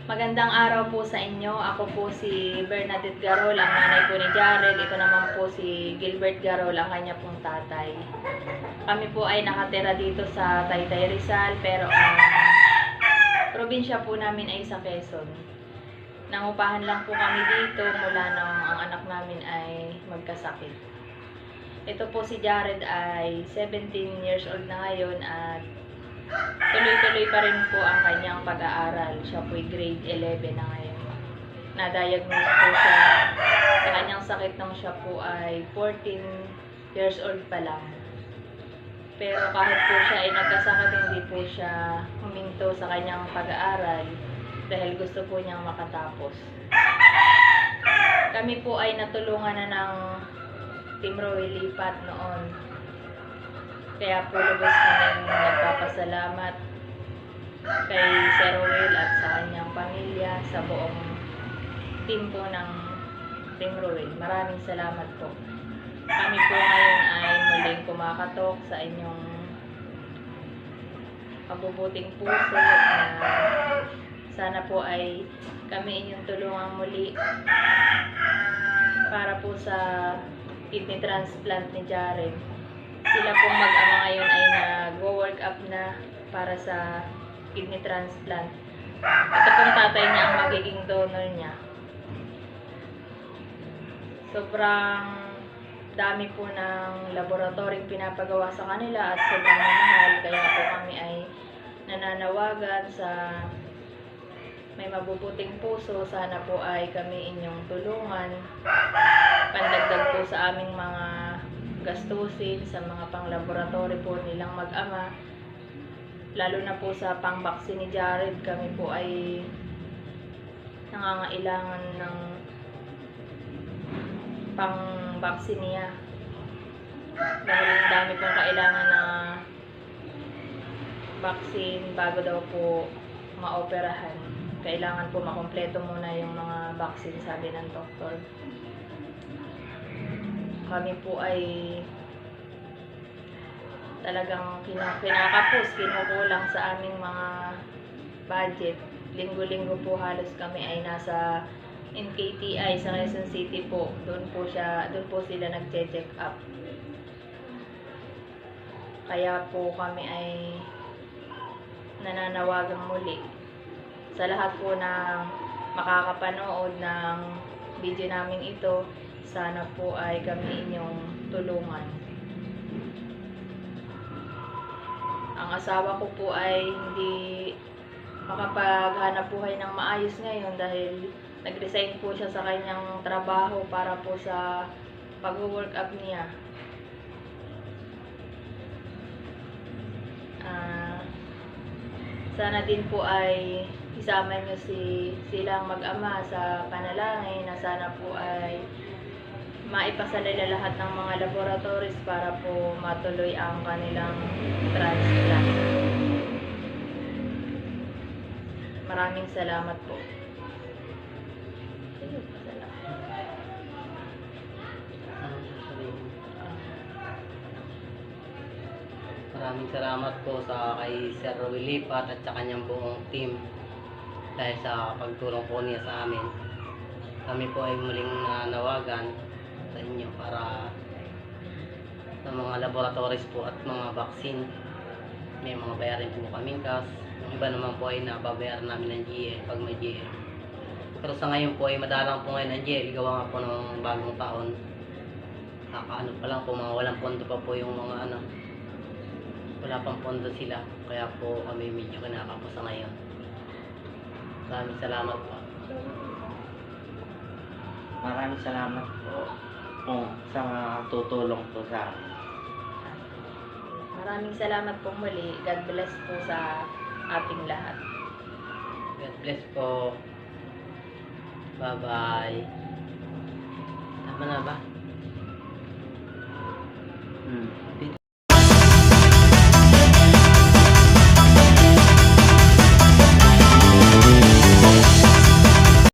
Magandang araw po sa inyo. Ako po si Bernadette Garol, ang nanay po ni Jared. Ito naman po si Gilbert Garol, ang kanya pong tatay. Kami po ay nakatira dito sa Taytay Rizal, pero ang probinsya po namin ay sa Quezon. Nangupahan lang po kami dito mula nang ang anak namin ay magkasakit. Ito po si Jared ay 17 years old na ngayon at tuloy-tuloy pa rin po ang kanyang pag-aaral. Siya po'y grade 11 na ngayon. Na-diagnose po siya sa kanyang sakit nang siya po ay 14 years old pa lang. Pero kahit po siya ay nagkasakit, hindi po siya huminto sa kanyang pag-aaral dahil gusto po niyang makatapos. Kami po ay natulungan na ng Team Roy Lipat noon. Kaya po lubos kami nagpapasalamat kay Sir Will at sa kanyang pamilya, sa buong team po ng Team Roy. Maraming salamat po. Kami po ngayon ay muling kumakatok sa inyong mabubuting puso na sana po ay kami inyong tulungang muli para po sa kidney transplant ni Jared. Sila pong mag-ama ngayon ay nag-work up na para sa kidney transplant. Ito pong tatay niya ang magiging donor niya. Sobrang dami po ng laboratory pinapagawa sa kanila at sobrang mahal. Kaya po kami ay nananawagan sa may mabubuting puso. Sana po ay kami inyong tulungan. Pandagdag po sa aming mga gastusin sa mga pang-laboratory po nilang mag-ama. Lalo na po sa pang-vaccine ni Jared, kami po ay nangangailangan ng pang-vaccine niya. Dahil ang dami pong kailangan na vaccine bago daw po maoperahan. Kailangan po makompleto muna yung mga vaccine, sabi ng doktor. Kami po ay talagang kinakapos, kinukulang sa aming mga budget. Linggo-linggo po halos kami ay nasa NKTI sa Quezon City po. Doon po sila nagche-check up. Kaya po kami ay nananawagang muli sa lahat po na makakapanood ng video namin ito. Sana po ay kami inyong tulungan. Ang asawa ko po ay hindi makapaghanap buhay ng maayos ngayon dahil nag-resign po siya sa kanyang trabaho para po sa pag-work up niya. Sana din po ay isama niyo silang mag-ama sa panalangin na sana po ay maipasalila lahat ng mga laboratories para po matuloy ang kanilang transplant. Maraming salamat po. Maraming salamat po sa kay Sir Roy Lipat at sa kanyang buong team dahil sa pagtulong po niya sa amin. Kami po ay muling nanawagan sa inyo para sa mga laboratories po at mga vaccine. May mga bayarin po kaming cash. Yung iba naman po ay nababayaran namin ng GL pag may GL. Pero sa ngayon po ay madalang po ngayon ng GL. Gawa nga po ng bagong taon. Kakaano pa lang po, mga walang pondo pa po yung mga ano. Wala pang pondo sila. Kaya po kami medyo kinakapos sa ngayon. Maraming salamat po. Maraming salamat po sa mga tutulong po sa amin. Maraming salamat po muli. God bless po sa ating lahat. God bless po. Bye-bye. Tama na ba?